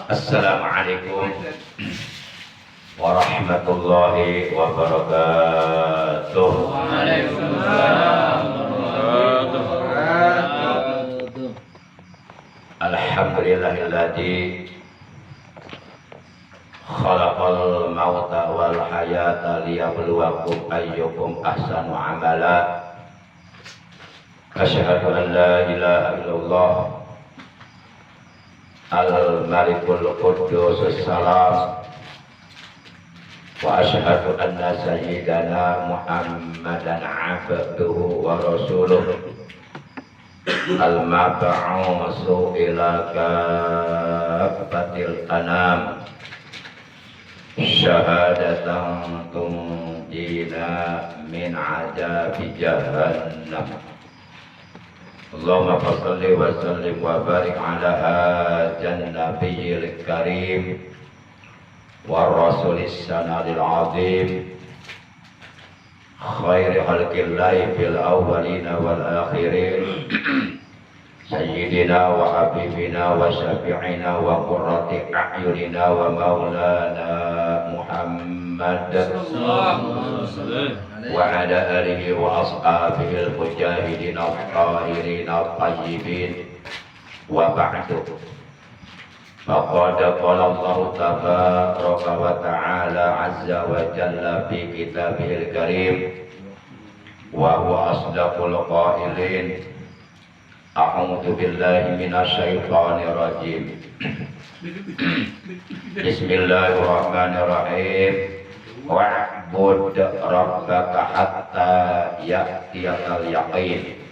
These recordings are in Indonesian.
Assalamualaikum warahmatullahi wabarakatuh. Waalaikumsalam warahmatullahi wabarakatuh. Alhamdulillahilladzi khalaqal mauta wal hayata liyabluwakum ayyukum ahsanu amala. Asyhadu an la ilaha illallah al-malikul quddus salam wa asyhadu anna sayyidana Muhammadan abduhu wa rasuluh al-mab'usu ila kafatil anam syahadatan tunjina min azabi jahannam. Allahumma salli wa sallim wa barik ala hajan nabiyil karim wa rasulis sanadil azim khairi khalqillahi fil awwalina wal akhirin sayyidina wa habibina wa syafi'ina wa qurrati a'yunina wa maulana Muhammad wa ala alihi wa ashabihi al-mujahidin al-tahirin al-tayyibin wa ba'du. Faqad qala Allah tabaraka wa ta'ala azza wa jalla fi kitabihil karim wa huwa asdaqul qailin. A'udzu billahi minasy syaithanir rajim. Bismillahirrahmanirrahim. Wa'bud rabbaka hatta ya'tiyakal yaqin.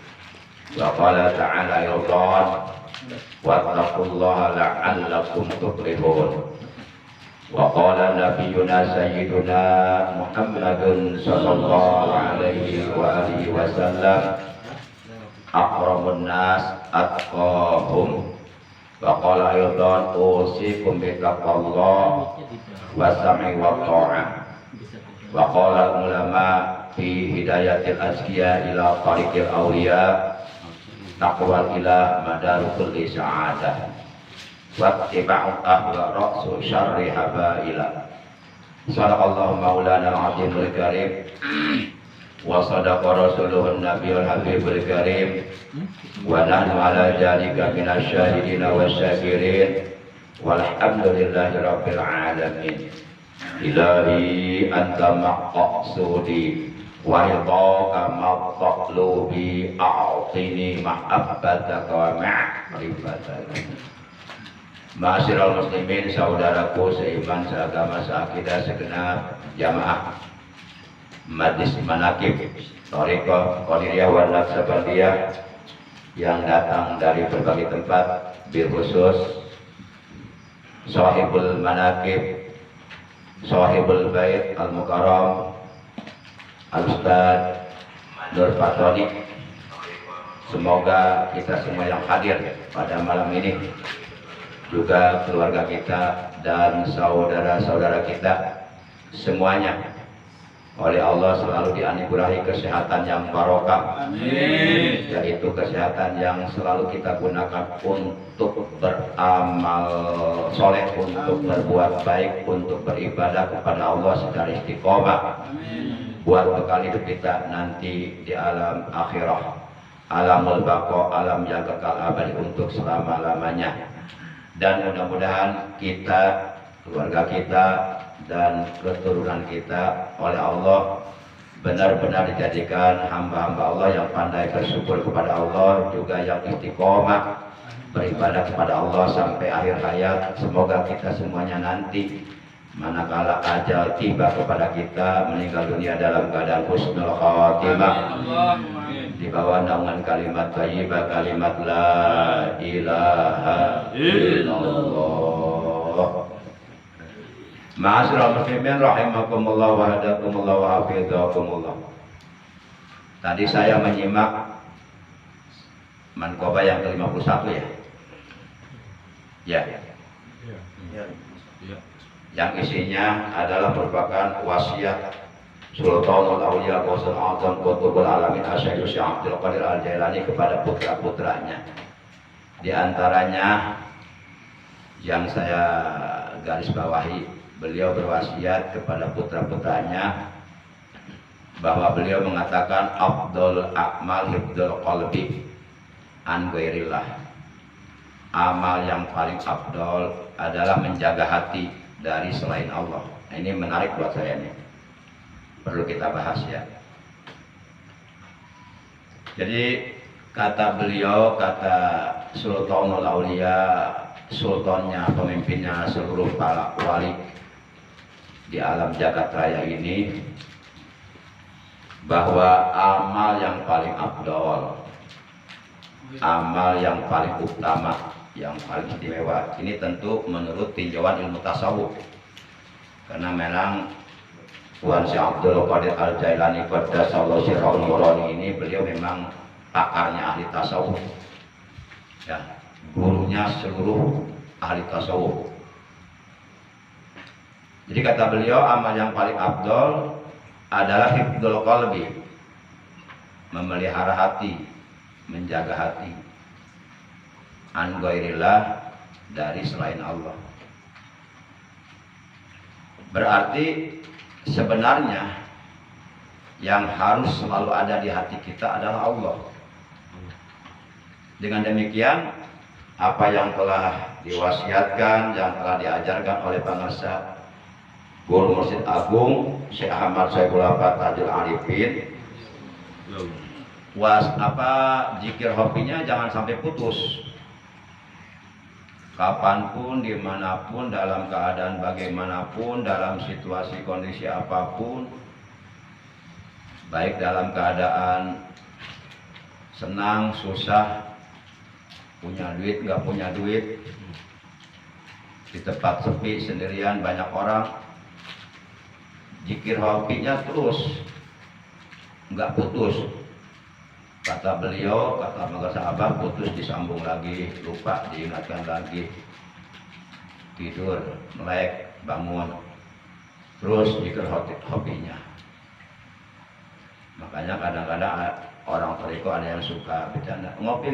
Wa qala ta'ala aydan wattaqullaha la'allakum tuflihun. Wa qala nabiyyuna sayyiduna Muhammadun sallallahu alaihi wa alihi wasallam akramun nas atqahum. Wa qala aydan usikum bittaqwallah wa sam'i wa ta'ah. Wa qala ulama fi hidayatil azkiya ila tariqil awliya taqwal ilah madarul sa'adah wa tiba'u ahwa ra'su syarri habaila. Sadaqallahu maulana al-azimul karim wa sadaqa rasuluhun nabiyul habibul karim wa nahnu ala jalika minasy syahidin wa syakirin walhamdulillahi rabbil alamin. Ilahi anta maqsudi wa ridhaka maqlubi a'tini mahabbataka wa ma'rifataka. Ma'asyiral muslimin, saudaraku seiman seagama seakidah segenap jamaah Majlis Manaqib Thariqah Qadiriyah wa Naqsabandiyah yang datang dari berbagai tempat, bil khusus Sahibul Manaqib Sahibul Bait Al-Mukarram Al-Ustaz Nur Fatoni. Semoga kita semua yang hadir pada malam ini, juga keluarga kita dan saudara-saudara kita semuanya oleh Allah selalu dianugerahi kesehatan yang barokah. Amin. Yaitu kesehatan yang selalu kita gunakan untuk beramal soleh, untuk berbuat baik, untuk beribadah kepada Allah secara istiqomah. Amin. Buat bekal hidup kita nanti di alam akhirah, alamul baqa, alam yang kekal abadi untuk selama-lamanya. Dan mudah-mudahan kita, keluarga kita dan keturunan kita oleh Allah benar-benar dijadikan hamba-hamba Allah yang pandai bersyukur kepada Allah, juga yang istiqomah beribadah kepada Allah sampai akhir hayat. Semoga kita semuanya nanti manakala ajal tiba kepada kita meninggal dunia dalam keadaan husnul khawatimah, di bawah naungan kalimat thayyibah, kalimat la ilaha illallah. Ma'asyiral muslimin rahimakumullah wa hadakumullah wa hafizakumullah. Tadi saya menyimak Manqobah yang ke-51 ya. Ya. Yang isinya adalah merupakan wasiat Sultanul Auliya Gausul Azam Qutbul Alamin Asy-Syaikh Abdul Qadir Al-Jailani kepada putra-putranya. Di antaranya yang saya garis bawahi, beliau berwasiat kepada putra-putranya bahwa beliau mengatakan afdhalul a'mal hifdzul qalbi an ghairillah. Amal yang paling afdol adalah menjaga hati dari selain Allah. Nah, ini menarik buat saya nih. Perlu kita bahas ya. Jadi kata beliau, kata Sultanul Aulia, sultannya, pemimpinnya seluruh para wali di alam jagat raya ini, bahwa amal yang paling afdol, amal yang paling utama, yang paling istimewa, ini tentu menurut tinjauan ilmu tasawuf. Karena memang Tuan Syekh Abdul Qadir Al-Jailani Qaddasallahu sirrahu nurani ini, beliau memang pakarnya ahli tasawuf ya, gurunya seluruh ahli tasawuf. Jadi kata beliau, amal yang paling afdol adalah hifdzul qalbi, memelihara hati, menjaga hati, an ghairillah, dari selain Allah. Berarti sebenarnya yang harus selalu ada di hati kita adalah Allah. Dengan demikian, apa yang telah diwasiatkan, yang telah diajarkan oleh pengarsa Guru Mursyid Agung Syekh Ahmad Syaibul Fatahil Arifin, zikir hobinya jangan sampai putus. Kapanpun, dimanapun, dalam keadaan bagaimanapun, dalam situasi kondisi apapun, baik dalam keadaan senang, susah, punya duit, nggak punya duit, di tempat sepi, sendirian, banyak orang, zikir hobinya terus, nggak putus. Kata beliau, kata Magar Sahabat, putus disambung lagi, lupa diingatkan lagi, tidur, melek, bangun, terus zikir hobinya. Makanya kadang-kadang orang toriko ada yang suka bercanda, ngopi,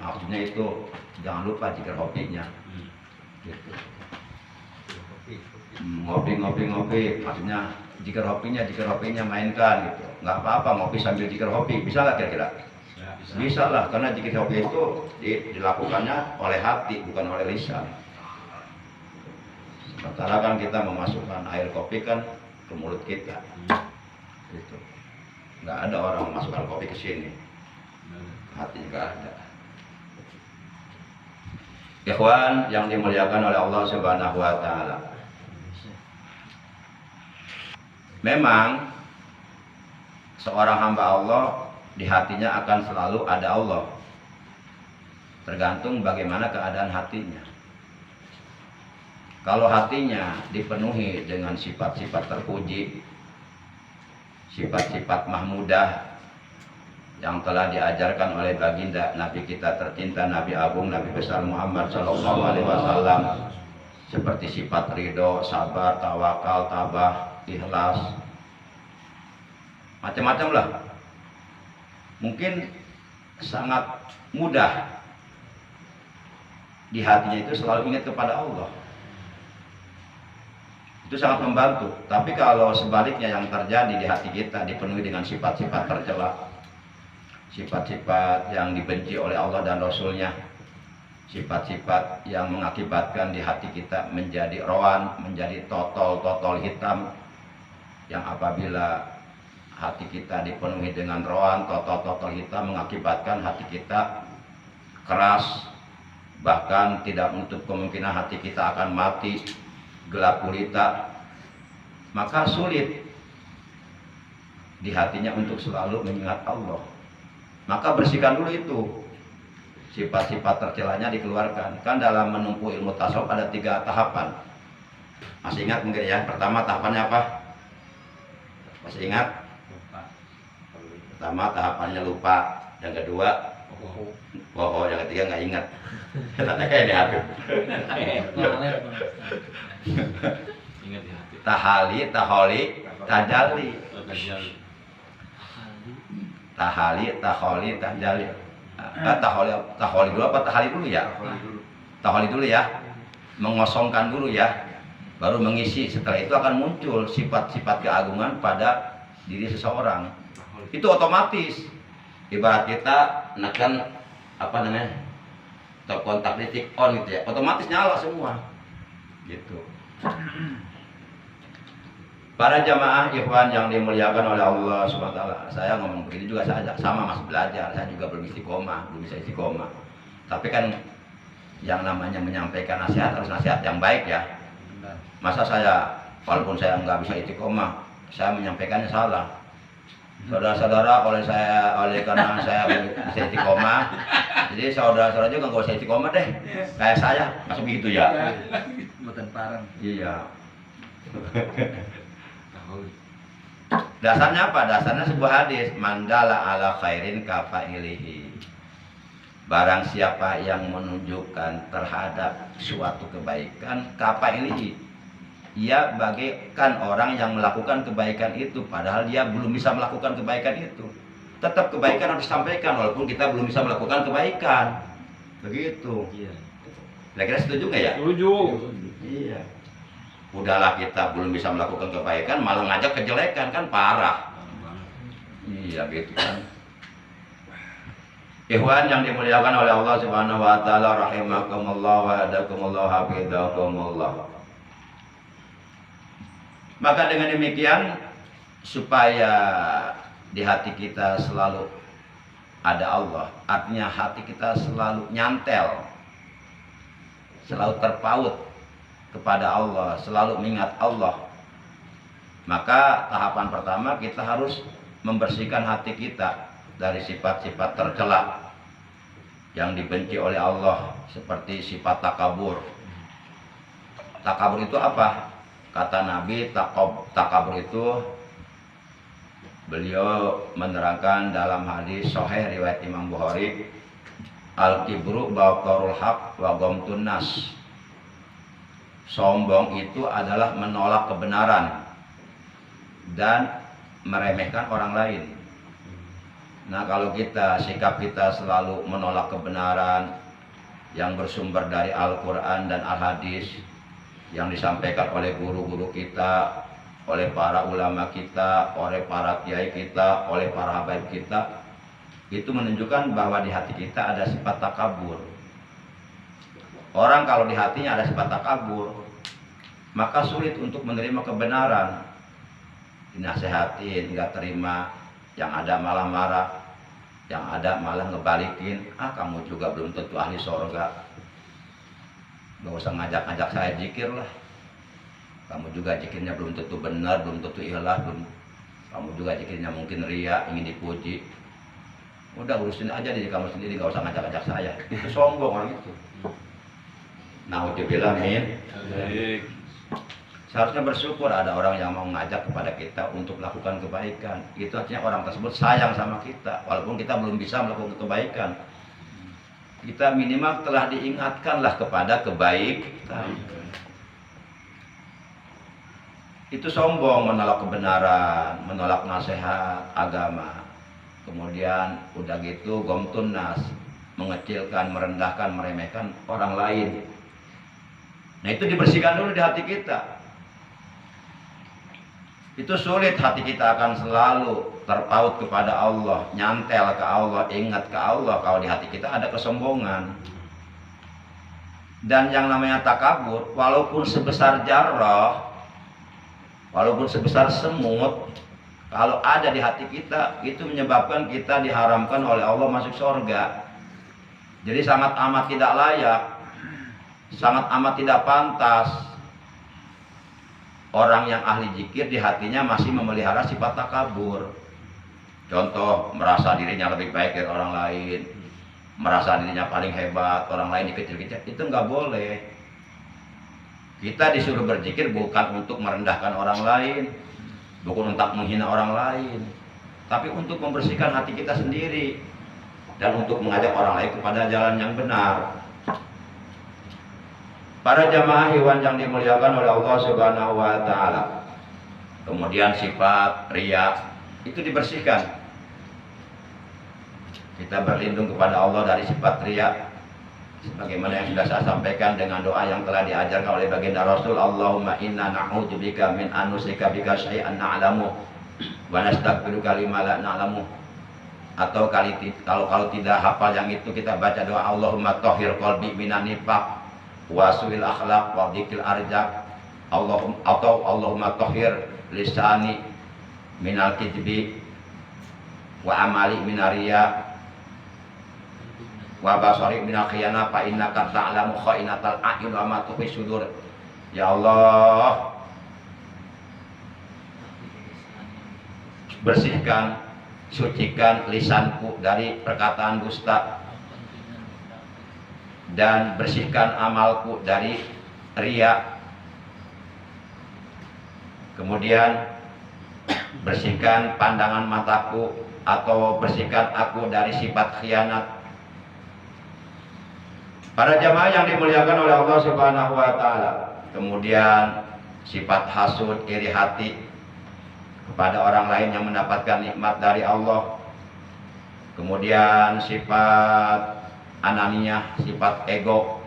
maksudnya itu jangan lupa zikir hobinya. Gitu. Ngopi, maksudnya zikir hobinya mainkan gitu. Nggak apa-apa ngopi sambil zikir hobi, bisa lah kira-kira? Bisa lah, karena zikir hobi itu dilakukannya oleh hati, bukan oleh lisan. Sementara kan kita memasukkan air kopi kan ke mulut kita, gitu. Nggak ada orang memasukkan kopi ke sini, hati nggak ada. Ikhwan yang dimuliakan oleh Allah Subhanahu Wa Taala, memang seorang hamba Allah di hatinya akan selalu ada Allah, tergantung bagaimana keadaan hatinya. Kalau hatinya dipenuhi dengan sifat-sifat terpuji, sifat-sifat mahmudah yang telah diajarkan oleh baginda Nabi kita tercinta, Nabi Agung, Nabi besar Muhammad Sallallahu Alaihi Wasallam, seperti sifat ridho, sabar, tawakal, tabah, ikhlas, macam-macam lah. Mungkin sangat mudah di hatinya itu selalu ingat kepada Allah. Itu sangat membantu. Tapi kalau sebaliknya yang terjadi di hati kita dipenuhi dengan sifat-sifat tercela, sifat-sifat yang dibenci oleh Allah dan Rasulnya, sifat-sifat yang mengakibatkan di hati kita menjadi rawan, menjadi totol hitam, yang apabila hati kita dipenuhi dengan rawan, totol hitam, mengakibatkan hati kita keras, bahkan tidak menutup kemungkinan hati kita akan mati, gelap gulita, maka sulit di hatinya untuk selalu mengingat Allah. Maka bersihkan dulu itu, sifat-sifat tercelanya dikeluarkan. Kan dalam menempuh ilmu tasawuf ada 3 tahapan. Masih ingat mungkin ya? Pertama tahapannya apa? Masih ingat? Pertama tahapannya lupa, yang kedua bohong, yang ketiga nggak ingat. Tanya kayak ini Habib. Tahali, taholi, tajali. Tahali, taholi, tajali. Nah, taholi dulu apa tahali dulu ya? Taholi dulu ya, mengosongkan dulu ya, baru mengisi. Setelah itu akan muncul sifat-sifat keagungan pada diri seseorang. Itu otomatis. Ibarat kita menekan apa namanya, kontak titik on gitu ya, otomatis nyala semua, gitu. Para jamaah ikhwan yang dimuliakan oleh Allah Subhanahu wa taala. Saya ngomong begini juga saya sama masih belajar, saya juga belum istiqomah, belum bisa istiqomah. Tapi kan yang namanya menyampaikan nasihat harus nasihat yang baik ya. Masa saya walaupun saya nggak bisa istiqomah, saya menyampaikannya salah. Saudara-saudara oleh karena saya belum bisa istiqomah, jadi saudara-saudara juga nggak usah istiqomah deh. Kayak saya, masuk begitu ya. Bukan parang. Iya. Dasarnya apa? Dasarnya sebuah hadis, mandala ala khairin kafailihi. Barang siapa yang menunjukkan terhadap suatu kebaikan, kafailihi, ia bagaikan orang yang melakukan kebaikan itu padahal dia belum bisa melakukan kebaikan itu. Tetap kebaikan harus disampaikan walaupun kita belum bisa melakukan kebaikan. Begitu. Iya. Kira-kira setuju nggak ya? Setuju. Iya. Udahlah kita belum bisa melakukan kebaikan malah ngajak kejelekan, kan parah. Iya gitu kan. Ikhwan yang dimuliakan oleh Allah Subhanahu wa taala, rahimakumullah wa hadakumullah hafizakumullah. Maka dengan demikian supaya di hati kita selalu ada Allah, artinya hati kita selalu nyantel, selalu terpaut kepada Allah, selalu mengingat Allah. Maka tahapan pertama kita harus membersihkan hati kita dari sifat-sifat tercela yang dibenci oleh Allah, seperti sifat takabur. Takabur itu apa? Kata Nabi, takabur itu beliau menerangkan dalam hadis sahih riwayat Imam Bukhari, al-kibru batarul haq wa ghamtun nas. Sombong itu adalah menolak kebenaran dan meremehkan orang lain. Nah, kalau sikap kita selalu menolak kebenaran yang bersumber dari Al-Quran dan Al-Hadis yang disampaikan oleh guru-guru kita, oleh para ulama kita, oleh para kiai kita, oleh para habaib kita, itu menunjukkan bahwa di hati kita ada sifat takabur. Orang kalau di hatinya ada sifat takabur, maka sulit untuk menerima kebenaran. Dinasehatin, nggak terima, yang ada malah marah, yang ada malah ngebalikin, kamu juga belum tentu ahli sorga, nggak usah ngajak-ngajak saya zikir lah, kamu juga zikirnya belum tentu benar, belum tentu ikhlas, kamu juga zikirnya mungkin ria, ingin dipuji. Udah urusin aja diri kamu sendiri, nggak usah ngajak-ngajak saya. Itu sombong orang itu. Nauzubillah min. Seharusnya bersyukur ada orang yang mau mengajak kepada kita untuk melakukan kebaikan. Itu artinya orang tersebut sayang sama kita, walaupun kita belum bisa melakukan kebaikan. Kita minimal telah diingatkanlah kepada kebaikan. Itu sombong, menolak kebenaran, menolak nasihat agama. Kemudian udah gitu ghamtun nas, mengecilkan, merendahkan, meremehkan orang lain. Nah, itu dibersihkan dulu di hati kita. Itu sulit, hati kita akan selalu terpaut kepada Allah, nyantel ke Allah, ingat ke Allah kalau di hati kita ada kesombongan. Dan yang namanya takabur, walaupun sebesar jarrah, walaupun sebesar semut, kalau ada di hati kita, itu menyebabkan kita diharamkan oleh Allah masuk surga. Jadi sangat amat tidak layak, sangat amat tidak pantas orang yang ahli zikir di hatinya masih memelihara sifat takabur. Contoh, merasa dirinya lebih baik dari orang lain, merasa dirinya paling hebat, orang lain dikecil-kecil, itu nggak boleh. Kita disuruh berzikir bukan untuk merendahkan orang lain, bukan untuk menghina orang lain, tapi untuk membersihkan hati kita sendiri dan untuk mengajak orang lain kepada jalan yang benar. Para jamaah ikhwan yang dimuliakan oleh Allah Subhanahu wa taala. Kemudian sifat riya itu dibersihkan. Kita berlindung kepada Allah dari sifat riya, sebagaimana yang sudah saya sampaikan dengan doa yang telah diajarkan oleh baginda Rasul. Allahumma inna na'udzubika min anusika bika syai'an na'lamu wa nastaghfiruka lima la na'lamu. Atau kalau tidak hafal yang itu, kita baca doa Allahumma tahhir qalbi minan nifaq wa su'il akhlaq wa dzikil arjaq. Allahumma tahhir lisani minal kidbi wa amali minariya wa basari minal khiyana fa innaka ta'lamu kha'inatal a'yun wa ma tukhfi sudur. Ya Allah, bersihkan, sucikan lisanku dari perkataan dusta, dan bersihkan amalku dari riya. Kemudian bersihkan pandangan mataku atau bersihkan aku dari sifat khianat. Para jamaah yang dimuliakan oleh Allah Subhanahu wa taala. Kemudian sifat hasud, iri hati kepada orang lain yang mendapatkan nikmat dari Allah. Kemudian sifat ananiyah, sifat ego,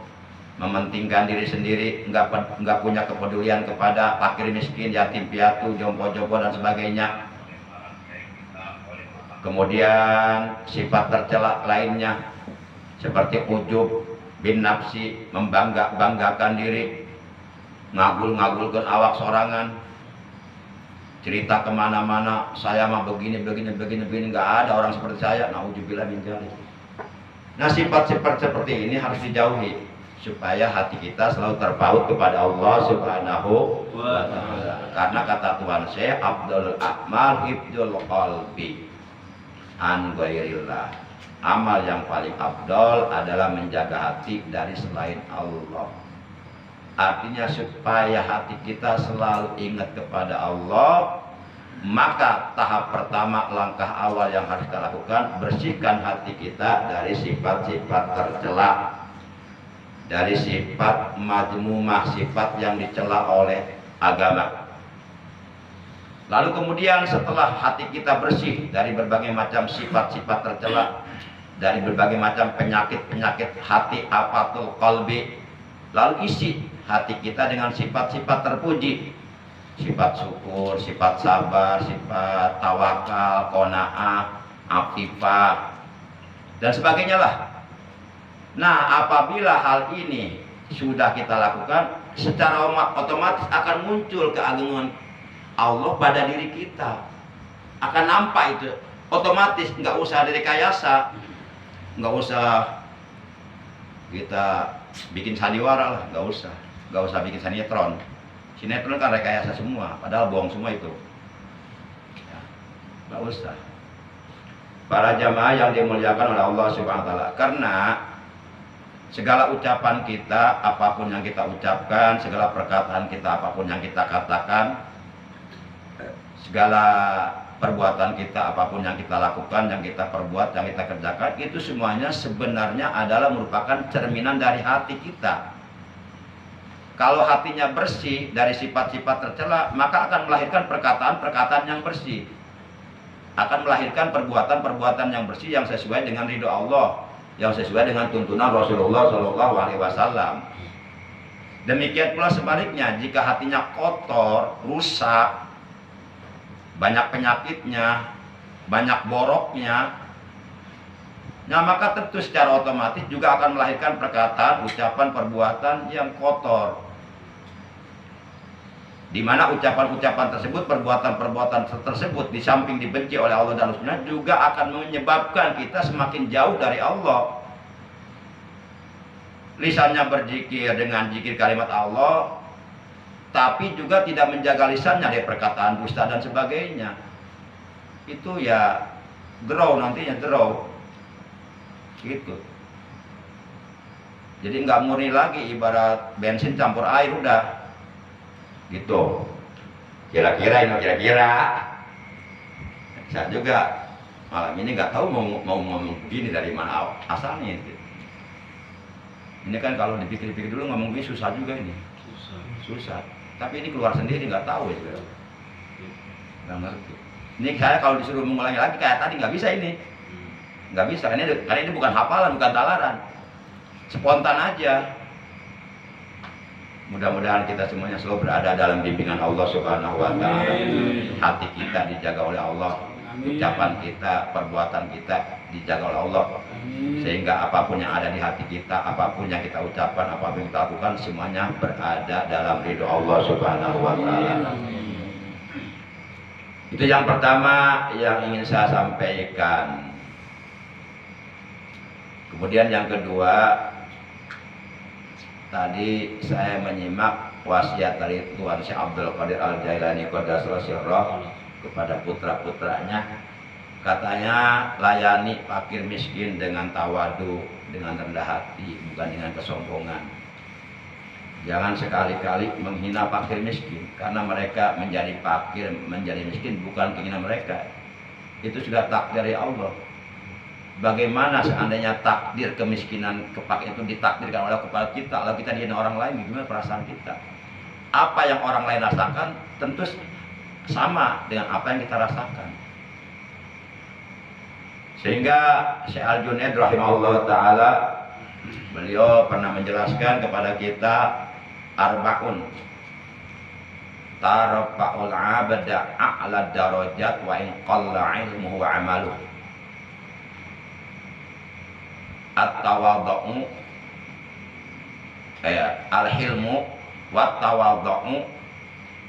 mementingkan diri sendiri, enggak punya kepedulian kepada fakir miskin, yatim piatu, jompo-jompo dan sebagainya. Kemudian sifat tercela lainnya seperti ujub bin nafsi, membanggakan diri, ngagul-ngagulkan awak sorangan, cerita kemana-mana, saya mah begini, nggak ada orang seperti saya, naudzubillah min dzalik. Nah, sifat-sifat seperti ini harus dijauhi supaya hati kita selalu terpaut kepada Allah Subhanahu wa taala. Karena kata Tuhan saya, Abdul Akmal hifdzul qalbi an ghairillah. Amal yang paling afdol adalah menjaga hati dari selain Allah. Artinya supaya hati kita selalu ingat kepada Allah, maka tahap pertama, langkah awal yang harus kita lakukan, bersihkan hati kita dari sifat-sifat tercela, dari sifat madmumah, sifat yang dicela oleh agama. Lalu kemudian setelah hati kita bersih dari berbagai macam sifat-sifat tercela, dari berbagai macam penyakit-penyakit hati, afatul qalbi, lalu isi hati kita dengan sifat-sifat terpuji, sifat syukur, sifat sabar, sifat tawakal, qanaah, afifah, dan sebagainya lah. Nah, apabila hal ini sudah kita lakukan, secara otomatis akan muncul keagungan Allah pada diri kita. Akan nampak itu otomatis, nggak usah direkayasa, nggak usah kita bikin sandiwara lah, nggak usah bikin sinetron. Sinetron kan rekayasa semua, padahal bohong semua itu. Ya, nggak usah. Para jamaah yang dimuliakan oleh Allah Subhanahu wa taala, karena segala ucapan kita, apapun yang kita ucapkan, segala perkataan kita, apapun yang kita katakan, segala perbuatan kita, apapun yang kita lakukan, yang kita perbuat, yang kita kerjakan, itu semuanya sebenarnya adalah merupakan cerminan dari hati kita. Kalau hatinya bersih dari sifat-sifat tercela, maka akan melahirkan perkataan-perkataan yang bersih, akan melahirkan perbuatan-perbuatan yang bersih, yang sesuai dengan ridho Allah, yang sesuai dengan tuntunan Rasulullah SAW. Demikian pula sebaliknya, jika hatinya kotor, rusak, banyak penyakitnya, banyak boroknya, nah maka tentu secara otomatis juga akan melahirkan perkataan, ucapan, perbuatan yang kotor, di mana ucapan-ucapan tersebut, perbuatan-perbuatan tersebut, di samping dibenci oleh Allah dan Rasulnya, juga akan menyebabkan kita semakin jauh dari Allah. Lisannya berzikir dengan zikir kalimat Allah, tapi juga tidak menjaga lisannya dari perkataan dusta dan sebagainya. Itu ya draw, nantinya draw gitu. Jadi nggak murni lagi, ibarat bensin campur air udah gitu. Kira-kira saya juga malam ini nggak tahu mau ngomong begini dari mana asalnya gitu. Ini kan kalau dipikir-pikir dulu ngomong begini susah juga ini. Susah. Tapi ini keluar sendiri, nggak tahu ya. Nggak ngerti. Ini saya kalau disuruh mengulangi lagi kayak tadi nggak bisa ini. Nggak bisa, karena ini bukan hafalan, bukan talaran, spontan aja. Mudah-mudahan kita semuanya selalu berada dalam bimbingan Allah Subhanahu wa Ta'ala. Hati kita dijaga oleh Allah, ucapan kita, perbuatan kita dijaga oleh Allah, sehingga apapun yang ada di hati kita, apapun yang kita ucapkan, apapun yang kita lakukan, semuanya berada dalam ridho Allah Subhanahu wa Ta'ala. Itu yang pertama yang ingin saya sampaikan. Kemudian yang kedua, tadi saya menyimak wasiat dari Tuan Syekh Abdul Qadir Al-Jailani Qaddasallahu sirrah kepada putra-putranya. Katanya, layani fakir miskin dengan tawadu, dengan rendah hati, bukan dengan kesombongan. Jangan sekali-kali menghina fakir miskin, karena mereka menjadi fakir, menjadi miskin bukan keinginan mereka. Itu sudah takdir dari Allah. Bagaimana seandainya takdir kemiskinan kepake itu ditakdirkan oleh kepada kita, lalu kita dihina orang lain, gimana perasaan kita? Apa yang orang lain rasakan tentu sama dengan apa yang kita rasakan. Sehingga Syekh Al-Junaid rahimahullah ta'ala, beliau pernah menjelaskan kepada kita arba'un tarfa'ul 'abda a'la darajat wa in qalla 'ilmuhu wa 'amaluhu. At-tawadhu'u al-hilmu wat-tawadhu'u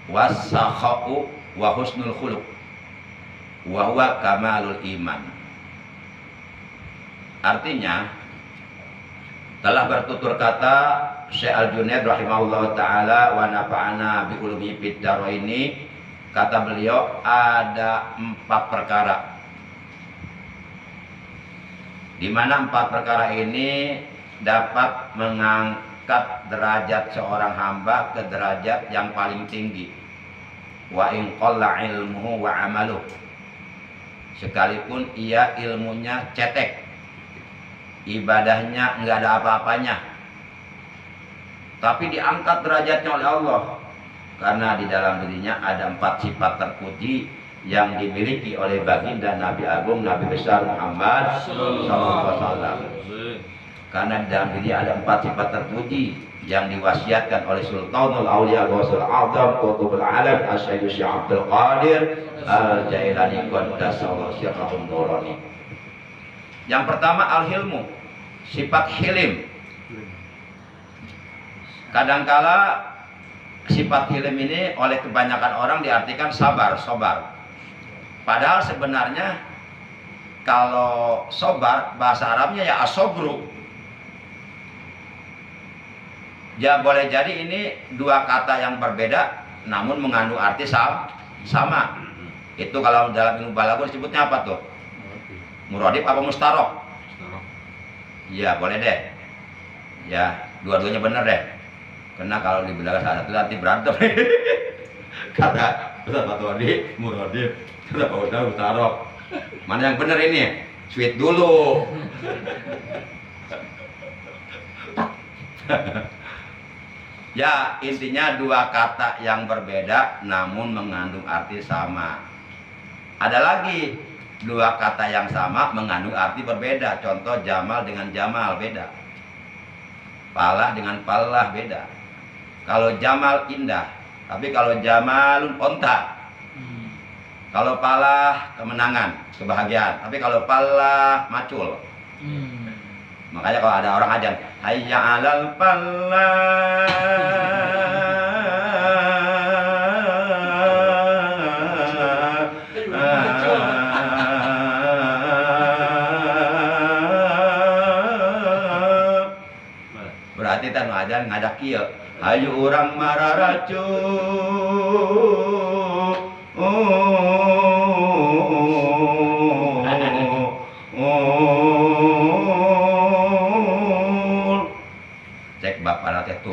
was-sakha'u wa husnul khuluq wa huwa kamalul iman. Artinya, telah bertutur kata Syekh Al-Junaid rahimahullah ta'ala wa nafa'ana bi ulumi fid ini, kata beliau ada 4 perkara, di mana 4 perkara ini dapat mengangkat derajat seorang hamba ke derajat yang paling tinggi. Wa in qalla ilmuhu wa amaluh, sekalipun ia ilmunya cetek, ibadahnya enggak ada apa-apanya, tapi diangkat derajatnya oleh Allah, karena di dalam dirinya ada 4 sifat terpuji yang dimiliki oleh baginda Nabi Agung, Nabi besar Muhammad SAW. Karena di dalam diri ada 4 sifat terpuji yang diwasiatkan oleh Sultanul Auliya Ghausul A'zam Qutbul Alam Asy-Syaikh Syekh Abdul Qadir Al-Jailani Qaddasallahu sirrahun nurani. Yang pertama al-hilmu, sifat hilim. Kadangkala sifat hilim ini oleh kebanyakan orang diartikan sabar, sobar. Padahal sebenarnya kalau sobar bahasa Arabnya ya asobru. Ya boleh jadi ini 2 kata yang berbeda namun mengandung arti sama. Itu kalau dalam ilmu balaghah disebutnya apa tuh? Muradif apa mustarok? Ya boleh deh. Ya dua-duanya benar deh. Karena kalau di belaga salah satu nanti berantem. Kata Ustaz Fatwadi muradif, kata Pak Ustaz mustarok. Mana yang benar ini? Sweet dulu. Ya intinya 2 kata yang berbeda namun mengandung arti sama. Ada lagi 2 kata yang sama mengandung arti berbeda. Contoh jamal dengan jamal beda, palah dengan palah beda. Kalau jamal indah, tapi kalau jamalun onta. Kalau palah kemenangan, kebahagiaan, tapi kalau palah macul. Makanya kalau ada orang ajan, hayya 'alal falah, berarti tan ajan ngadak kieu, hayu urang mararacu.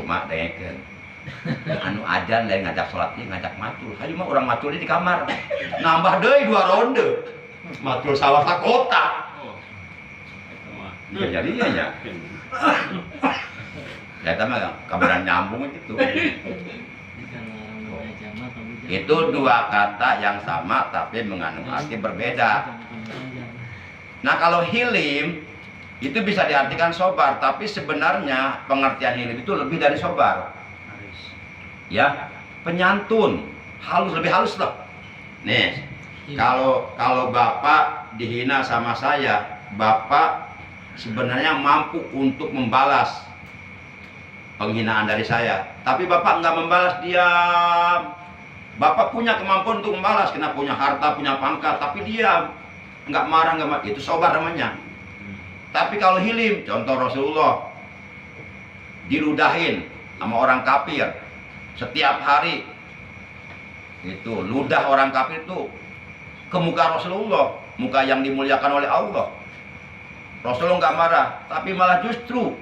Mak dengekeun anu ajan lain ngajak salat ieu ngajak macul, hayu mah urang macul di kamar nambah deui 2 ronde macul sawah sakota. Iya jadinya nya eta mah kabaran nyambung gitu. Itu 2 kata yang sama tapi mengandung arti berbeda. Nah kalau hilim itu bisa diartikan sobar, tapi sebenarnya pengertian hilim itu lebih dari sobar. Ya, penyantun, halus, lebih halus loh. Nih, kalau bapak dihina sama saya, bapak sebenarnya mampu untuk membalas penghinaan dari saya, tapi bapak nggak membalas, diam. Bapak punya kemampuan untuk membalas, karena punya harta, punya pangkat, tapi diam, nggak marah, nggak marah. Itu sobar namanya. Tapi kalau hilim, contoh Rasulullah diludahin sama orang kafir setiap hari, itu ludah orang kafir itu ke muka Rasulullah, muka yang dimuliakan oleh Allah. Rasulullah nggak marah, tapi malah justru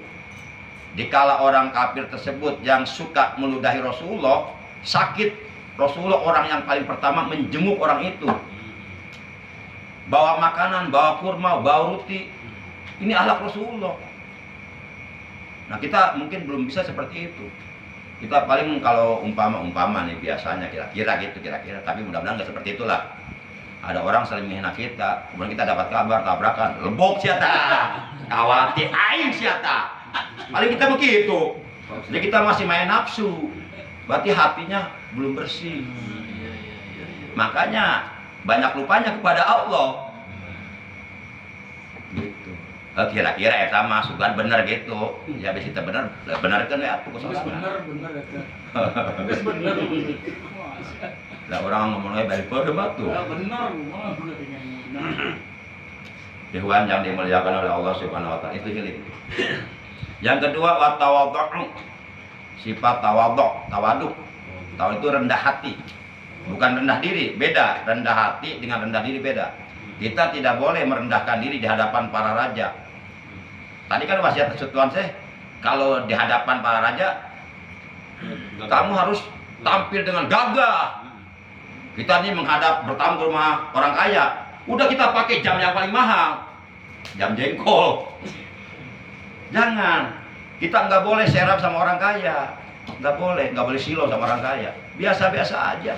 dikala orang kafir tersebut yang suka meludahi Rasulullah sakit, Rasulullah orang yang paling pertama menjenguk orang itu, bawa makanan, bawa kurma, bawa roti. Ini akhlak Rasulullah. Nah kita mungkin belum bisa seperti itu. Kita paling kalau umpama nih biasanya kira-kira gitu, tapi mudah-mudahan nggak seperti itulah. Ada orang saling menghina kita, kemudian kita dapat kabar tabrakan, lebok siata, kawati aing siata. Paling kita begitu. Jadi kita masih main nafsu, berarti hatinya belum bersih. Makanya banyak lupanya kepada Allah. Gitu. Kira-kira eta mah sugan bener gitu. Ya bisa kita bener kan ya aku soalnya. Bener eta. Geus bener. Lah orang ngomongnya balik pada batu. Bener, mah bener dengan. Ikhwan yang dimuliakan oleh Allah Subhanahu wa taala, itu hilim. Yang kedua wa tawadhu. Sifat tawadhu, tawadu. Tawadhu itu rendah hati. Bukan rendah diri, beda. Rendah hati dengan rendah diri beda. Kita tidak boleh merendahkan diri di hadapan para raja. Tadi kan wasiat Tuan saya, kalau di hadapan para raja kamu harus tampil dengan gagah. Kita nih menghadap bertamu ke rumah orang kaya, udah kita pakai jam yang paling mahal, jam jengkol. Jangan, kita nggak boleh serap sama orang kaya, nggak boleh silau sama orang kaya. Biasa-biasa aja.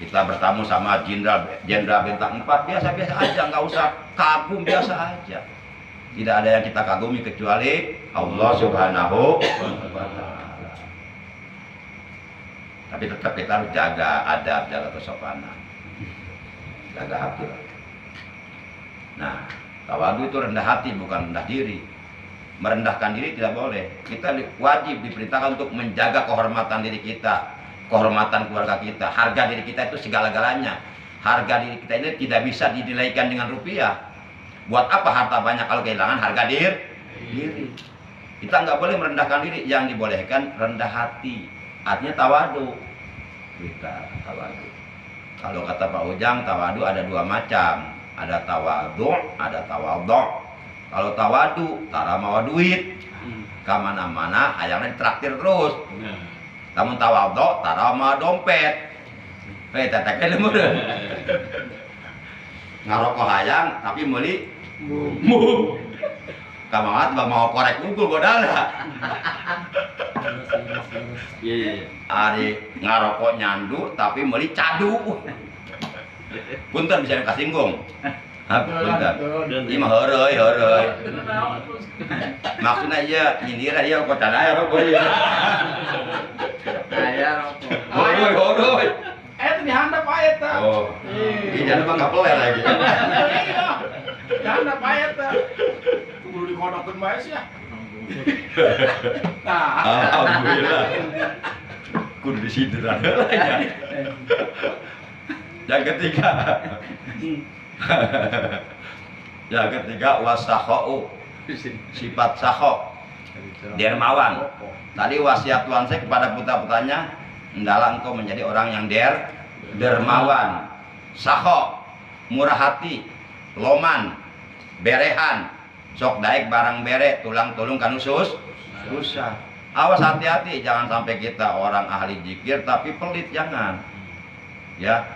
Kita bertamu sama jenderal bintang 4, biasa-biasa aja, nggak usah kagum, biasa aja. Tidak ada yang kita kagumi kecuali Allah Subhanahu wa taala. Tapi tetap kita harus jaga adab, jaga kesopanan, jaga hati. Nah, tawadu itu rendah hati, bukan rendah diri. Merendahkan diri tidak boleh. Kita wajib diperintahkan untuk menjaga kehormatan diri kita, kehormatan keluarga kita, harga diri kita itu segala-galanya. Harga diri kita ini tidak bisa dinilaikan dengan rupiah. Buat apa harta banyak kalau kehilangan harga diri? Kita nggak boleh merendahkan diri. Yang dibolehkan rendah hati. Artinya tawadu. Kita tawadu. Kalau kata Pak Ujang, tawadu ada dua macam. Ada tawadu, ada tawadhu. Kalau tawadu, tara mawa duit. Kamana-mana ayangnya ditraktir terus. Namun tawadhu, tara mawa dompet. Teteknya lemur. Ngarokok hayang tapi meuli mu. Kamaat mau korek unggul godala. Iya. Ari ngarokok nyandu tapi meuli cadu. Punten bisa kasinggung. Punten. Ieu mah heureuy. Maksudna ieu nyindir ieu rokok cadaya rokok ieu. Aya rokok. Heureuy. Eta dihandap aya eta. Oh. Ini jangan lupa nggak peler lagi. Iya. Dihandap aya eta. Kudu dikodokeun bae sih ya. Nah, Alhamdulillah. Kudu disindiran aja. Yang ketiga. Yang ketiga wasakhau. Sifat sakho. Dermawan. Tadi wasiat Tuhan saya kepada putra-putranya, hendaklah engkau menjadi orang yang dermawan, sakho, murah hati, loman, berehan, sok daek barang bere, tulang tulung kan susah. Awas hati-hati, jangan sampai kita orang ahli zikir tapi pelit, jangan. Ya,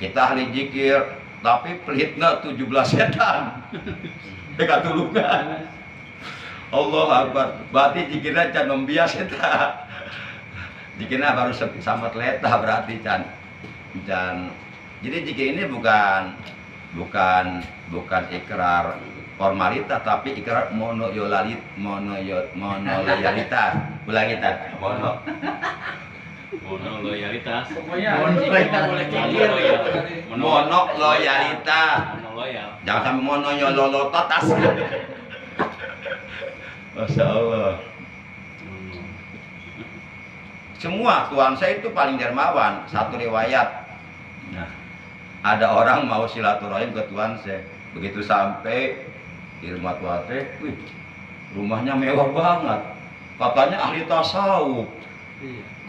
kita ahli zikir tapi pelitnya 17 setan. Dekat tulungan. Allah Akbar. Berarti zikirnya jangan membias eta. Zikirnya baru sambat letah berarti can. Jadi zikir ini bukan bukan ikrar formalitas tapi ikrar monoloyalitas. Ulang kita. Monoloyalitas. Pokoknya Kita boleh kikir. Monoloyalitas. Monoloyal. Jangan sampai monoyololototas. Masya Allah. Semua tuan saya itu paling dermawan. Satu riwayat. Nah, ada orang mau silaturahim ke tuan saya. Begitu sampai di rumah tuan saya, wih, rumahnya mewah banget. Katanya ahli tasawuf.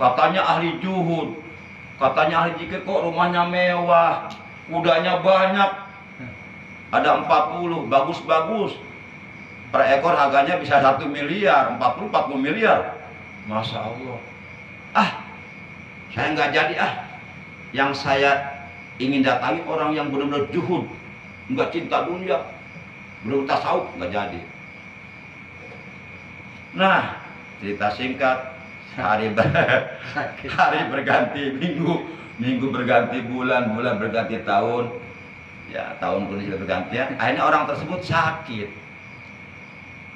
Katanya ahli juhud. Katanya ahli zikir, kok rumahnya mewah. Kudanya banyak. Ada 40, bagus-bagus. Per ekor harganya bisa 1 miliar, 40 miliar. Masya Allah. Saya nggak jadi Yang saya ingin datangi orang yang benar-benar juhud, nggak cinta dunia, belum tasawuf, nggak jadi. Nah, cerita singkat, hari berganti minggu berganti bulan berganti tahun, ya tahun pun sudah bergantian. Akhirnya orang tersebut sakit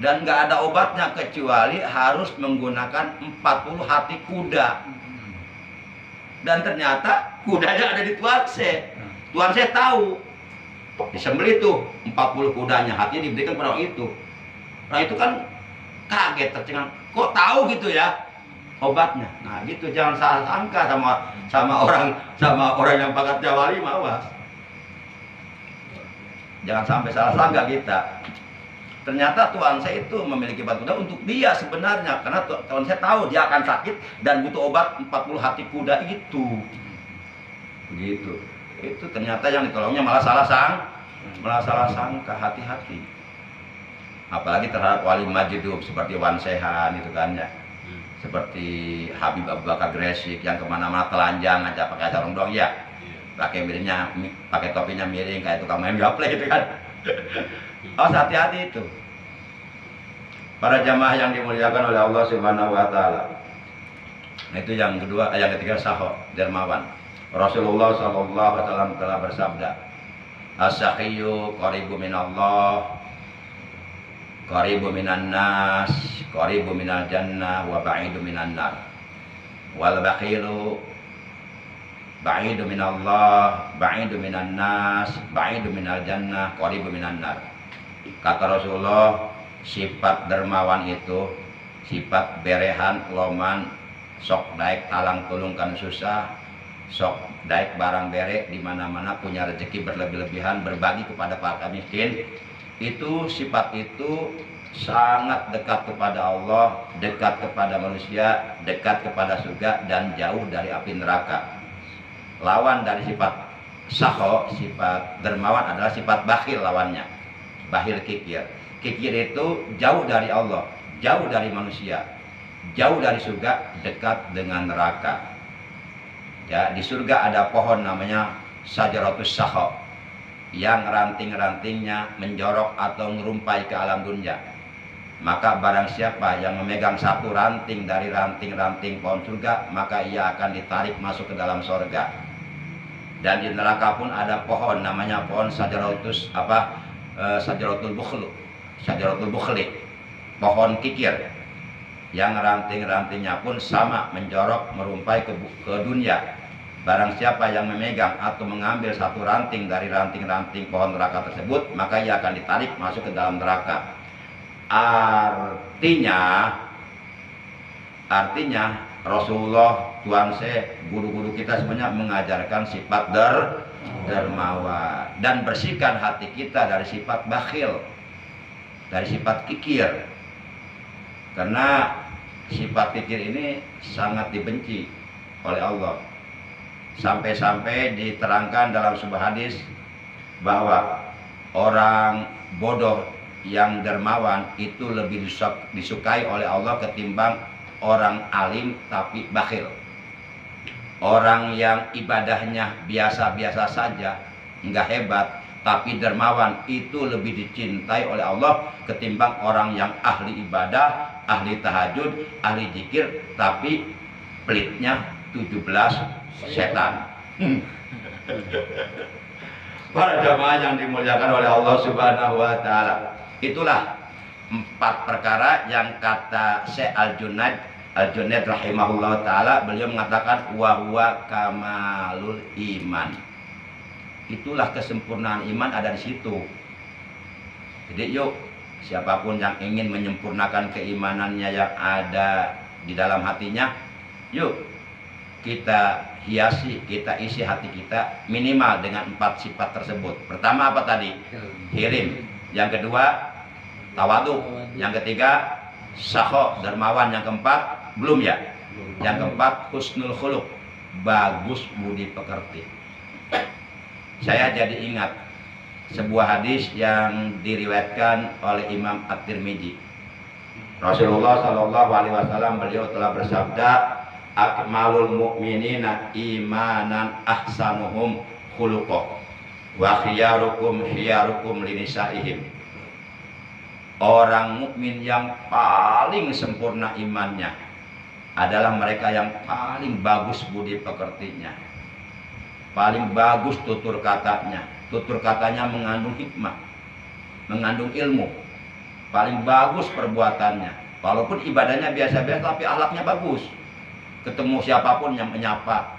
dan nggak ada obatnya kecuali harus menggunakan 40 hati kuda. Dan ternyata kudanya ada di tuan saya. Tuan saya tahu. Disembelih tuh 40 kudanya, hatinya diberikan kepada orang itu. Orang itu kan kaget, tercengang. Kok tahu gitu ya obatnya? Nah gitu, jangan salah sangka sama orang yang pakatnya wali, awas. Jangan sampai salah sangka kita. Ternyata tuan saya itu memiliki obat kuda untuk dia sebenarnya, karena tuan saya tahu dia akan sakit dan butuh obat 40 hati kuda itu. Begitu. Itu ternyata yang ditolongnya malah salah sangka, hati-hati. Apalagi terhadap wali majidub seperti Wan Sehan itu kan ya. Seperti Habib Abu Bakar Gresik yang kemana-mana telanjang aja pakai sarung doang ya. Pakai topinya miring kayak tukang main gaple gitu kan. Hati-hati itu. Para jamaah yang dimuliakan oleh Allah Subhanahu wa taala. Itu yang kedua, yang ketiga saho, dermawan. Rasulullah sallallahu alaihi wasallam telah bersabda, "As-sakhiyyu qaribu minallah, qaribu minan nas, qaribu minal jannah wa ba'idu minan nar. Wal bakhilu ba'idu minallah, ba'idu minan nas, ba'idu minal jannah, qaribu minan nar." Kata Rasulullah, sifat dermawan itu sifat berehan, loman, sok daik talang tulungkan susah, sok daik barang bere, di mana-mana punya rezeki berlebih-lebihan, berbagi kepada para miskin. Itu sifat itu sangat dekat kepada Allah, dekat kepada manusia, dekat kepada surga dan jauh dari api neraka. Lawan dari sifat saho, sifat dermawan adalah sifat bakhil lawannya. Bakhil kikir. Kikir itu jauh dari Allah, jauh dari manusia, jauh dari surga, dekat dengan neraka. Ya, di surga ada pohon namanya Sajaratus Sakho yang ranting-rantingnya menjorok atau ngerumpai ke alam dunia. Maka barang siapa yang memegang satu ranting dari ranting-ranting pohon surga, maka ia akan ditarik masuk ke dalam surga. Dan di neraka pun ada pohon namanya pohon Sajaratus Sajaratul Bukhli, pohon kikir yang ranting-rantingnya pun sama menjorok merumpai ke dunia. Barang siapa yang memegang atau mengambil satu ranting dari ranting-ranting pohon neraka tersebut, maka ia akan ditarik masuk ke dalam neraka. Artinya Rasulullah, Tuhan saya, guru-guru kita sebenarnya mengajarkan sifat dermawan dan bersihkan hati kita dari sifat bakhil, dari sifat kikir. Karena sifat kikir ini sangat dibenci oleh Allah. Sampai-sampai diterangkan dalam sebuah hadis bahwa orang bodoh yang dermawan itu lebih disukai oleh Allah ketimbang orang alim tapi bakhil. Orang yang ibadahnya biasa-biasa saja, enggak hebat, tapi dermawan, itu lebih dicintai oleh Allah ketimbang orang yang ahli ibadah, ahli tahajud, ahli zikir, tapi pelitnya 17 setan. Para jamaah yang dimuliakan oleh Allah Subhanahu wa taala. Itulah 4 perkara yang kata Syekh Al-Junaid rahimahullah taala, beliau mengatakan wa huwa kamalul iman. Itulah kesempurnaan iman ada di situ. Jadi yuk, siapapun yang ingin menyempurnakan keimanannya yang ada di dalam hatinya, yuk kita hiasi, kita isi hati kita minimal dengan 4 sifat tersebut. Pertama apa tadi? Hilim. Yang kedua, tawadu. Yang ketiga, sakho, dermawan. Yang keempat, belum ya? Yang keempat, husnul khuluq, bagus budi pekerti. Saya jadi ingat sebuah hadis yang diriwayatkan oleh Imam At-Tirmidzi. Rasulullah Shallallahu Alaihi Wasallam beliau telah bersabda, akmalul mu'minina imanan ahsanuhum khuluqah wa khiyarukum khiyarukum linisaihim. Orang mukmin yang paling sempurna imannya adalah mereka yang paling bagus budi pekertinya, paling bagus tutur katanya. Tutur katanya mengandung hikmah, mengandung ilmu, paling bagus perbuatannya. Walaupun ibadahnya biasa-biasa tapi akhlaknya bagus. Ketemu siapapun yang menyapa.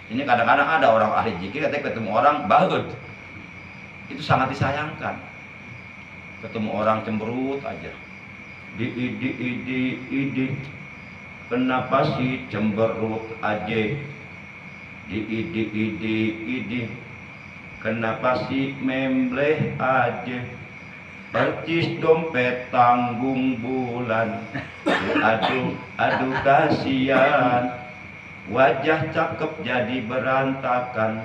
Ini kadang-kadang ada orang ahli zikir katanya ketemu orang bagus. Itu sangat disayangkan. Ketemu orang cemberut aja. Idi. Kenapa sih cemberut aja? Idi. Kenapa sih membleh aja? Percis dompet tanggung bulan. Aduh kasihan. Wajah cakep jadi berantakan.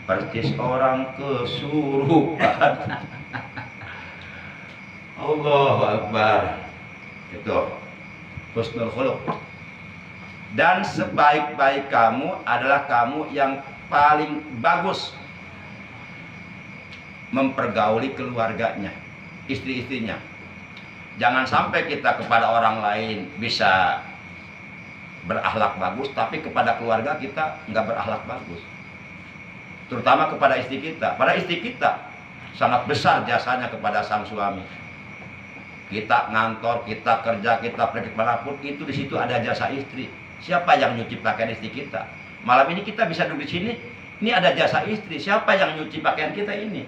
Percis orang kesurupan. Allahu Akbar. Itu husnul khuluq. Dan sebaik-baik kamu adalah kamu yang paling bagus mempergauli keluarganya, istri-istrinya. Jangan sampai kita kepada orang lain bisa berakhlak bagus, tapi kepada keluarga kita nggak berakhlak bagus. Terutama kepada istri kita. Pada istri kita sangat besar jasanya kepada sang suami. Kita ngantor, kita kerja, kita pergi kemanapun, itu di situ ada jasa istri. Siapa yang nyuci pakaian istri kita? Malam ini kita bisa duduk di sini, ini ada jasa istri. Siapa yang nyuci pakaian kita ini?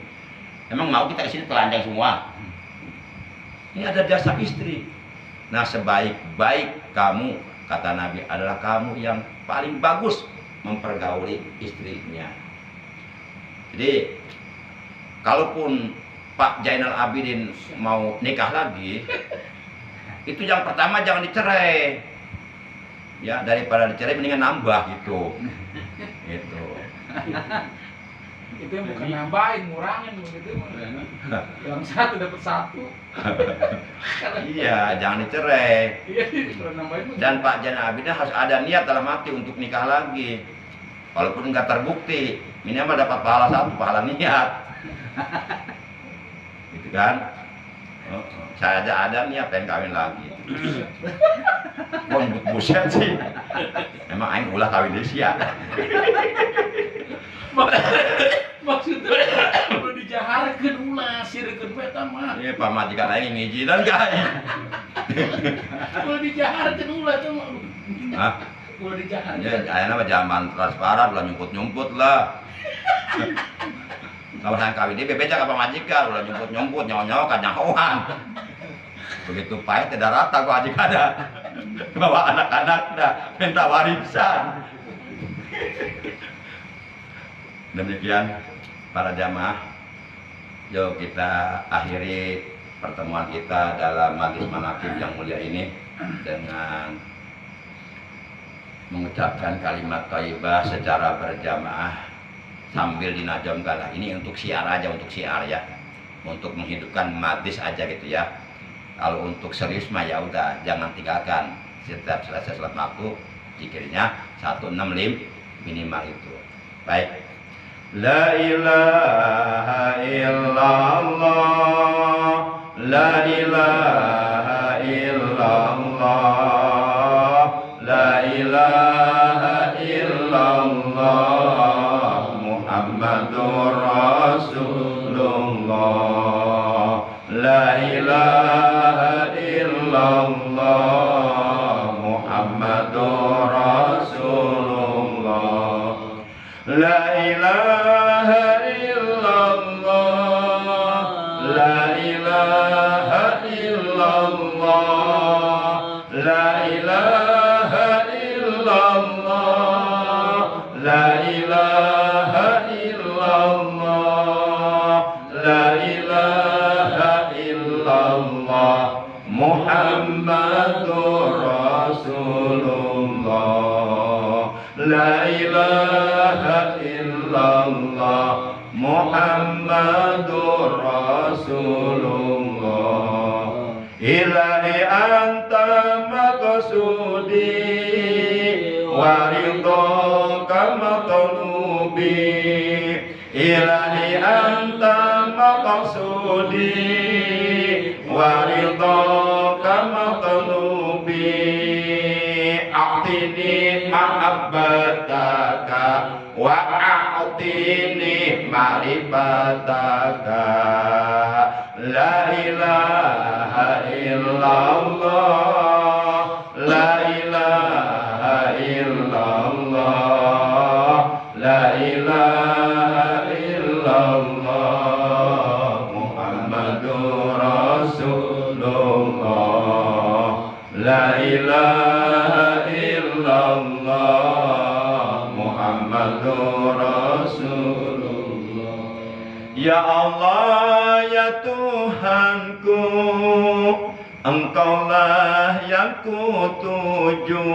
Emang mau kita ke sini telanjang semua? Ini ada jasa istri. Nah, sebaik-baik kamu, kata Nabi, adalah kamu yang paling bagus mempergauli istrinya. Jadi, kalaupun Pak Zainal Abidin mau nikah lagi, itu yang pertama jangan dicerai. Ya, daripada dicerai mendingan nambah gitu. Gitu. Itu yang bukan nambahin, ngurangin begitu. Yang satu dapat satu. Iya, jangan dicerai. Iya, kalau nambahin. Dan Pak Zainal Abidin harus ada niat dalam hati untuk nikah lagi. Walaupun nggak terbukti, minimal dapat pahala satu, pahala niat. Gitu kan? Saya aja ada niat pengen kawin lagi. Buset sih. Emang aing ulah kawin deh sia. Maksudnya perlu dijaharkeun ulah sirkeun beta mah. Iya, pamajikan aing ngijinan ka aing. Perlu dijaharkeun ulah tuh mah. Hah? Perlu dijaharkeun. Ya, ayeuna mah zaman transparan ulah nyumput-nyumput lah. Kalau saya kawin dia bebeja ka pamajikan ulah nyumput-nyumput nyawa-nyawa ka nyahoan. Begitu pahit tidak rata gua aja ada. Bawa anak-anak dah minta warisan. Demikian para jamaah, yuk kita akhiri pertemuan kita dalam majlis manaqib yang mulia ini dengan mengucapkan kalimat thayyibah secara berjamaah sambil dinajamkan. Ini untuk syiar aja, untuk syiar ya, untuk menghidupkan majlis aja gitu ya. Kalau untuk serius mah ya udah jangan tinggalkan. Setiap selesai sholat waktu zikirnya 165 minimal itu. Baik. La ilaha illallah, la ilaha illallah, la ilaha illallah, Muhammadur illallah Muhammadur Rasulullah. La ilaha illallah, la ilaha illallah, la ilaha illallah, la ilaha illallah, la ilaha illallah Muhammadur Rasulullah. La ilaha illallah Muhammadur Rasulullah. Ilahi anta maqsudi wa ridhaka matlubi. Ilahi anta maqsudi wa ridhaka matlubi. A'tini mahabbataka wa a'tini ma'rifataka. La ilaha illallah, la ilaha illallah, la ilaha illallah Muhammadur Rasulullah. La ilaha illallah Muhammadur Rasulullah. Ya Allah, ya Tuhanku, Engkaulah yang kutuju,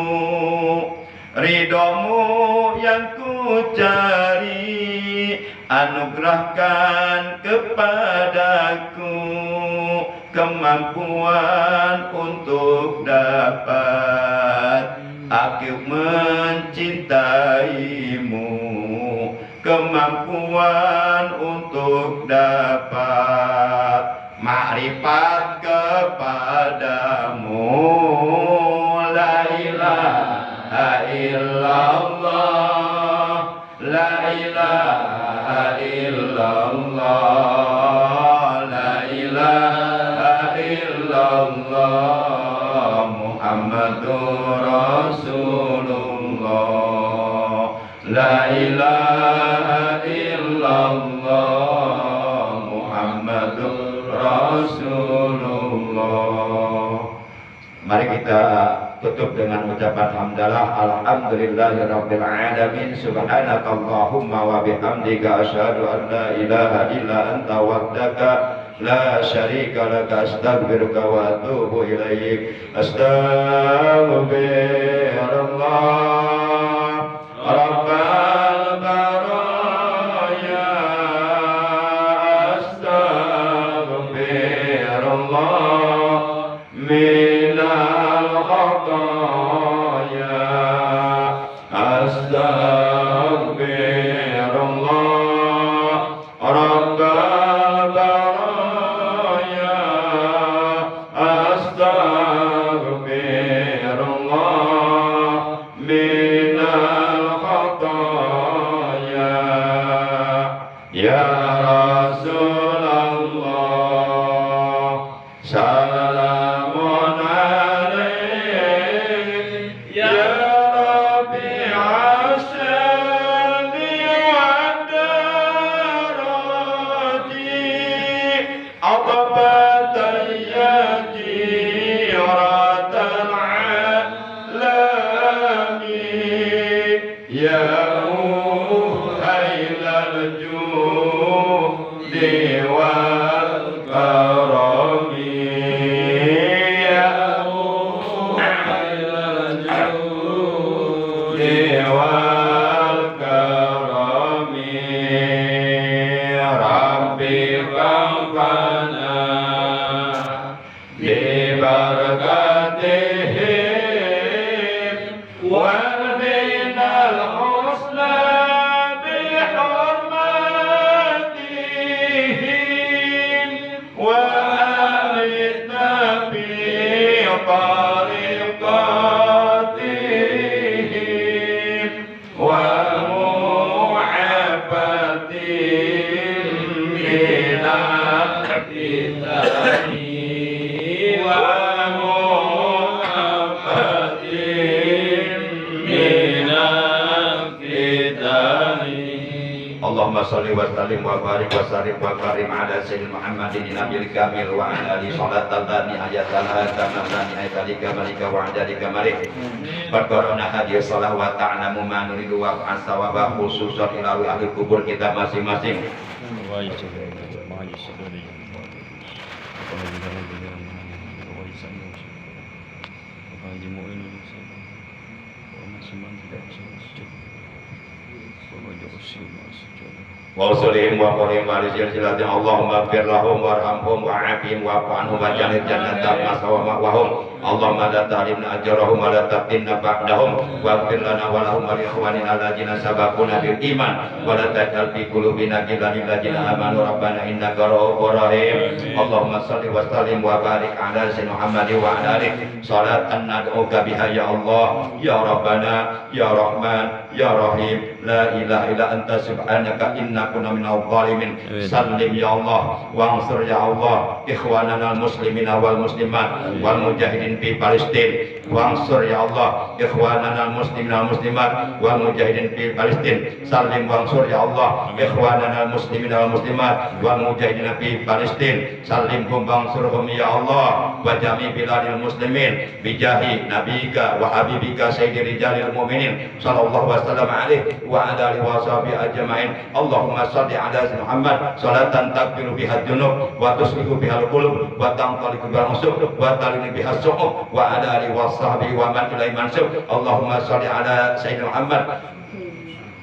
ridhomu yang ku cari, anugerahkan kepadaku kemampuan untuk dapat aku mencintaimu, kemampuan untuk dapat makrifat kepadamu. La ilaha illallah, la ilaha illallah, la ilaha illallah Muhammadur Rasulullah. La ilaha illallah Muhammadur Rasulullah. Mari kita tutup dengan ucapan hamdalah. Alhamdulillahirabbil alamin. Subhanakallahumma wa bihamdika asyhadu an la ilaha illa anta wahdaka la syarika laka astaghfiruka wa atubu ilaik. Astaghfirullah rabbal baraya, astaghfirullah minal khataya, astaghfirullah rabbal baraya, astaghfirullah minal khataya. Ya Rasulullah, salamun alaik ya Rabbi asani wa darati, aqbatan yati ratal alami, ya muhailal judi wal karami, ya muhailal judi wal karami. Rabbi fa'fana bi barakatihim wa binal husna bi hurmatihim wa amitna bi tariqatihim wa mu'afatihim minal fitani wa Allahumma sholli wa sallim wa barik wa sarim wa karim ala sayyidina Muhammadin nabil kamil wa ala ali salatan lani ayatan kama lani ayatalika malika wa adalika malik berkorona hadir salah wa ta'lamu ma nuridu wa asawaba khususan ila ahli kubur kita masing-masing. Wa usulihim wa qawlihim wa rizqihim Allahumma fir lahum warhamhum wa'afihim wa'fu anhum wa jannil jannata masawa ma'wahum Allahumma la tahrimna ajrahum wa la taftinna ba'dahum wa fir lana wa lahum wa li ikhwanina alladzina sabaquna bil iman wa la taj'al fi qulubina ghillan lil ladzina amanu rabbana innaka ra'ufur rahim Allahumma shalli wa sallim wa barik ala sayyidina Muhammadin wa ala alihi salatan nad'uka biha ya Allah ya Rabbana ya Rahman ya Rahim la ilaha illa anta subhanaka inna kunna minal zalimin sallim ya Allah wansur ya Allah ikhwanana al-muslimina wal muslimat wal mujahidin fi Palestin wansur ya Allah ikhwanana al-muslimina wal muslimat wal mujahidin fi Palestin sallim wansur ya Allah ikhwanana al-muslimina wal muslimat wal mujahidin fi Palestin sallimhum wansurhum ya Allah wa jami' biladil muslimin bijahi nabika wa habibika sayyidil rijalil mu'minin sallallahu wasallam alaihi wa ala alihi wa sahbihi ajma'in Allahumma shalli ala sayyidina Muhammad salatan taghfiru biha dzunub wa tuslihu biha al-qulub wa tanqaliqu biha al-usub wa talini biha as-su'ub wa ala alihi wa sahbihi wa man ilaihi mansub Allahumma shalli ala sayyidina Muhammad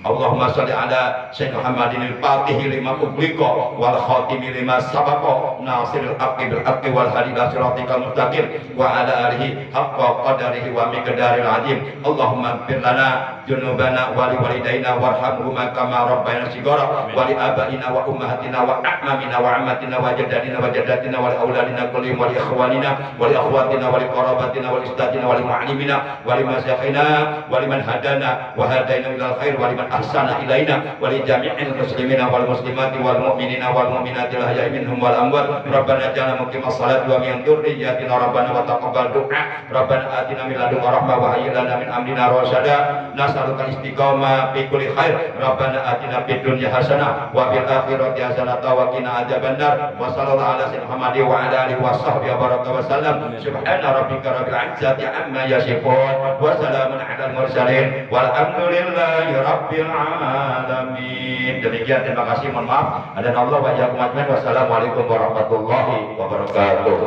Allahumma shalli ala sayyidina Muhammadin al-Fatih lima ughliqa wal khatimi lima sabaqa nasiril haqqi bil haqqi wal hadi ila siratikal mustaqim wa ala alihi haqqa qadarihi wa miqdaril azim Allahumma ighfir lana junubana wa li walidaina warhamhuma kama rabbayana shighara wa li abaina wa ummahatina wa a'mamina wa ammatina wa jaddadina wa jaddatina wa li auladina kullihim wa li ikhwanina wa li akhwatina wa li qarabatina wa li ustadina wa li mu'allimina wa li masyakhina wa liman hadana wa hadaina ilal khair wa liman ahsana ilaina wa li jami'il muslimina wal muslimati wal mu'minina wal mu'minati al ahya'i minhum wal amwat rabbana ja'alna muqimas salati wa min dhurriyyatina rabbana wa taqabbal du'a rabbana atina min ladunka rahmah wa hayyi lana min amrina rasyada nas'aluka istiqamah fi kulli khair rabbana atina fid dunya hasanah wa fil akhirati hasanah wa qina adzabannar wa sallallahu ala sayyidina Muhammadin wa ala alihi wa sahbihi baraka wa sallam subhana rabbika rabbil izzati amma yasifun wa salamun alal mursalin walhamdulillahi rabbil alamin. Demikian, terima kasih, mohon maaf. Dan Allah wa iyyakum ajmain. Wassalamualaikum warahmatullahi wabarakatuh.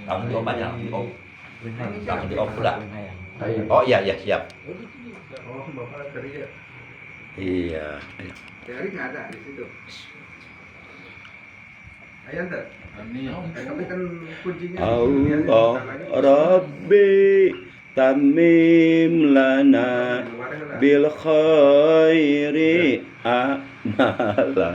Langsung di om aja, langsung di om pula. Oh iya iya siap. Oh, Bapak kerja. Iya. Dari nggak ada di situ. Ayo ente. Tapi kan kuncinya. Allah Rabbi tamim lana bil khairi amalana.